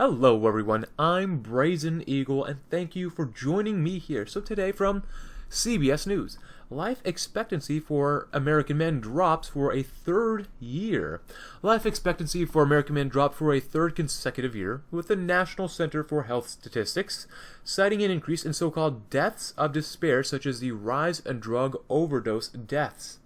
Hello everyone, I'm Brazen Eagle and thank you for joining me here. So today from CBS News, life expectancy for American men drops for a third year. Life expectancy for American men dropped for a third consecutive year, with the National Center for Health Statistics citing an increase in so-called deaths of despair, such as the rise in drug overdose deaths.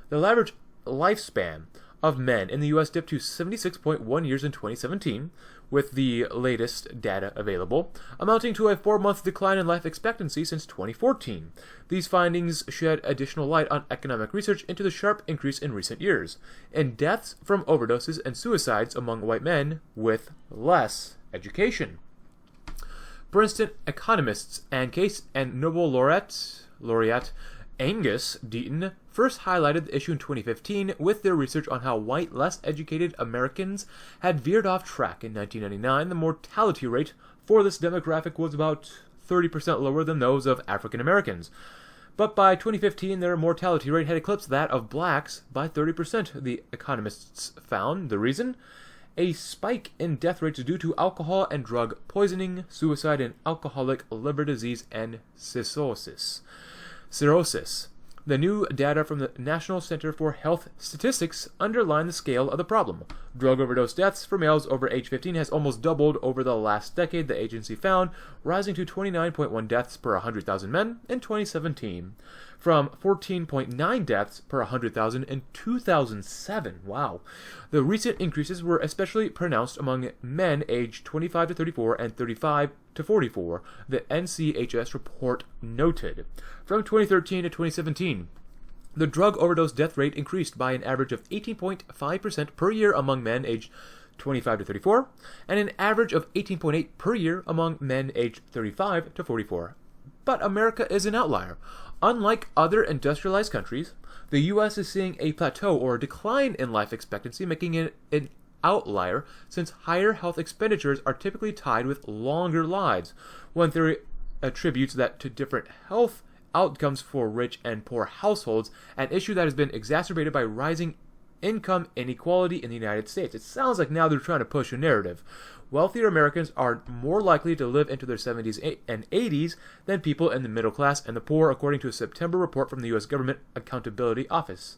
The average lifespan of men in the U.S. dipped to 76.1 years in 2017, with the latest data available, amounting to a 4-month decline in life expectancy since 2014. These findings shed additional light on economic research into the sharp increase in recent years in deaths from overdoses and suicides among white men with less education. Princeton economists and Case and Nobel laureate Angus Deaton first highlighted the issue in 2015 with their research on how white, less educated Americans had veered off track. In 1999, the mortality rate for this demographic was about 30% lower than those of African Americans. But by 2015, their mortality rate had eclipsed that of blacks by 30%, the economists found. The reason? A spike in death rates due to alcohol and drug poisoning, suicide, and alcoholic liver disease and cirrhosis. The new data from the National Center for Health Statistics underline the scale of the problem. Drug overdose deaths for males over age 15 has almost doubled over the last decade, the agency found, rising to 29.1 deaths per 100,000 men in 2017, from 14.9 deaths per 100,000 in 2007. Wow. The recent increases were especially pronounced among men aged 25 to 34 and 35 to 44, the NCHS report noted. From 2013 to 2017, the drug overdose death rate increased by an average of 18.5% per year among men aged 25 to 34, and an average of 18.8% per year among men aged 35 to 44. But America is an outlier. Unlike other industrialized countries, the U.S. is seeing a plateau or decline in life expectancy, making it an outlier since higher health expenditures are typically tied with longer lives. One theory attributes that to different health outcomes for rich and poor households, an issue that has been exacerbated by rising income inequality in the United States. It sounds like now they're trying to push a narrative. Wealthier Americans are more likely to live into their 70s and 80s than people in the middle class and the poor, according to a September report from the U.S. Government Accountability Office.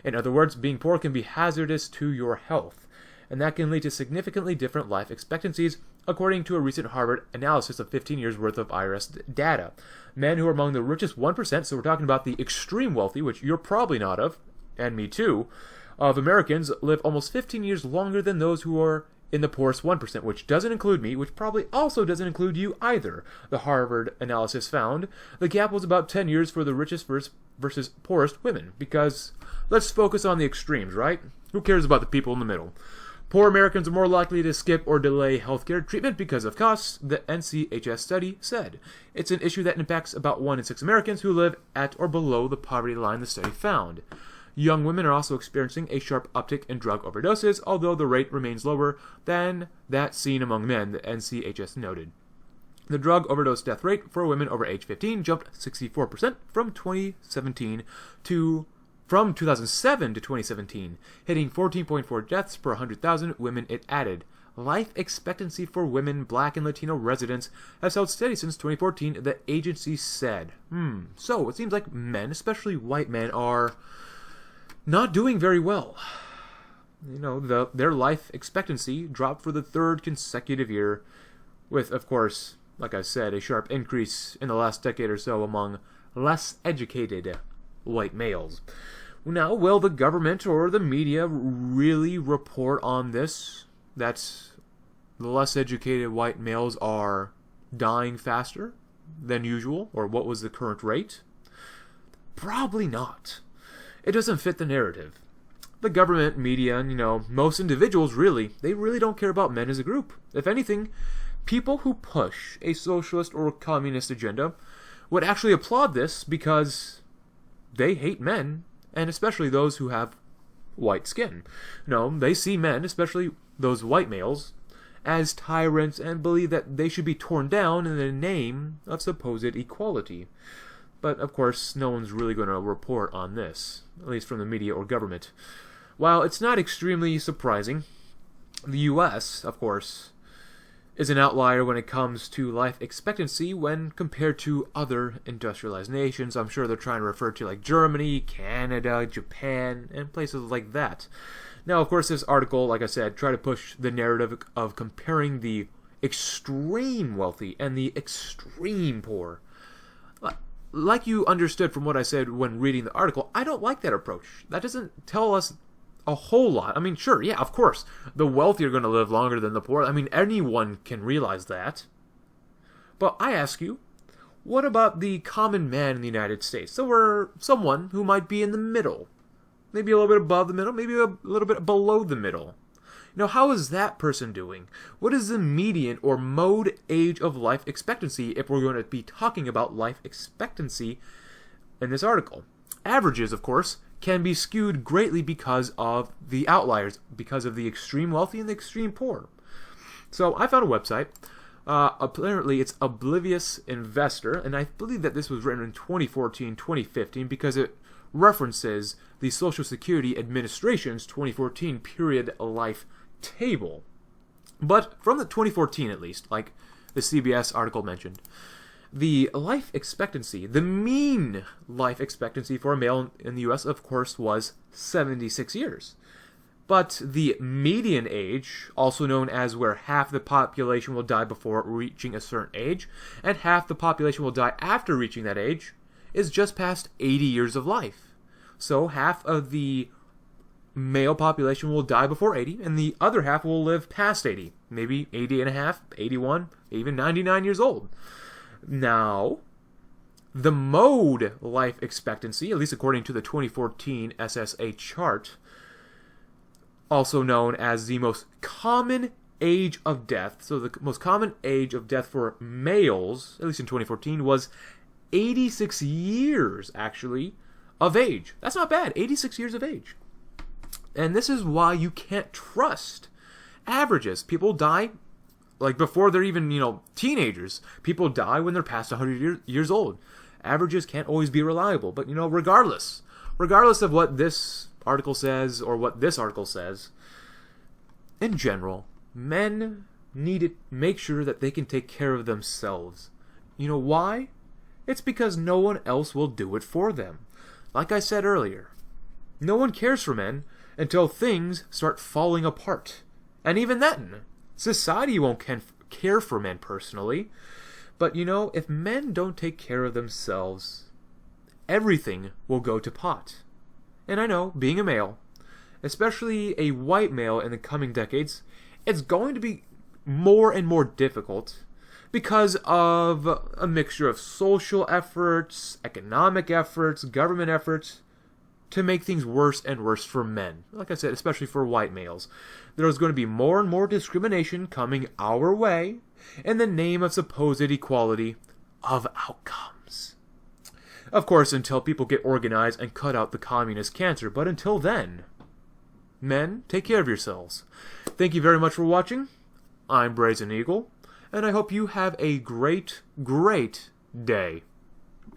In other words, being poor can be hazardous to your health, and that can lead to significantly different life expectancies, according to a recent Harvard analysis of 15 years' worth of IRS data. Men who are among the richest 1%, so we're talking about the extreme wealthy, which you're probably not of, and me too, of Americans live almost 15 years longer than those who are in the poorest 1%, which doesn't include me, which probably also doesn't include you either. The Harvard analysis found the gap was about 10 years for the richest versus poorest women, because let's focus on the extremes, right? Who cares about the people in the middle? Poor Americans are more likely to skip or delay healthcare treatment because of costs, the NCHS study said. It's an issue that impacts about 1 in 6 Americans who live at or below the poverty line, the study found. Young women are also experiencing a sharp uptick in drug overdoses, although the rate remains lower than that seen among men, the NCHS noted. The drug overdose death rate for women over age 15 jumped 64% from 2007 to 2017, hitting 14.4 deaths per 100,000 women, it added. Life expectancy for women, Black, and Latino residents has held steady since 2014, the agency said. So it seems like men, especially white men, are not doing very well. You know, their life expectancy dropped for the third consecutive year, with, of course, like I said, a sharp increase in the last decade or so among less educated white males. Now, will the government or the media really report on this? That the less educated white males are dying faster than usual, or what was the current rate? Probably not. It doesn't fit the narrative. The government, media, and, most individuals they really don't care about men as a group. If anything, people who push a socialist or communist agenda would actually applaud this because they hate men, and especially those who have white skin. They see men, especially those white males, as tyrants and believe that they should be torn down in the name of supposed equality. But, of course, no one's really going to report on this, at least from the media or government. While it's not extremely surprising, the U.S., of course, is an outlier when it comes to life expectancy when compared to other industrialized nations. I'm sure they're trying to refer to like Germany, Canada, Japan, and places like that. Now, of course, this article, like I said, tried to push the narrative of comparing the extreme wealthy and the extreme poor. Like you understood from what I said when reading the article, I don't like that approach. That doesn't tell us a whole lot. I mean, sure, yeah, of course, the wealthy are going to live longer than the poor. I mean, anyone can realize that. But I ask you, what about the common man in the United States? So we're someone who might be in the middle. Maybe a little bit above the middle, maybe a little bit below the middle. Now, how is that person doing? What is the median or mode age of life expectancy if we're going to be talking about life expectancy in this article? Averages, of course, can be skewed greatly because of the outliers, because of the extreme wealthy and the extreme poor. So I found a website. Apparently, it's Oblivious Investor, and I believe that this was written in 2014, 2015, because it references the Social Security Administration's 2014 period life table. But from the 2014 at least, like the CBS article mentioned, the life expectancy, the mean life expectancy for a male in the US, of course, was 76 years. But the median age, also known as where half the population will die before reaching a certain age, and half the population will die after reaching that age, is just past 80 years of life. So half of the male population will die before 80, and the other half will live past 80. Maybe 80 and a half, 81, even 99 years old. Now, the mode life expectancy, at least according to the 2014 SSA chart, also known as the most common age of death, so the most common age of death for males, at least in 2014, was 86 years, actually, of age. That's not bad, 86 years of age. And this is why you can't trust averages. People die like before they're even, teenagers. People die when they're past 100 years old. Averages can't always be reliable. But, regardless of what this article says or what this article says, in general, men need to make sure that they can take care of themselves. You know why? It's because no one else will do it for them. Like I said earlier, no one cares for men until things start falling apart. And even then, society won't care for men personally. But if men don't take care of themselves, everything will go to pot. And I know, being a male, especially a white male in the coming decades, it's going to be more and more difficult because of a mixture of social efforts, economic efforts, government efforts, to make things worse and worse for men. Like I said, especially for white males. There's going to be more and more discrimination coming our way in the name of supposed equality of outcomes. Of course, until people get organized and cut out the communist cancer. But until then, men, take care of yourselves. Thank you very much for watching. I'm Brazen Eagle, and I hope you have a great, great day.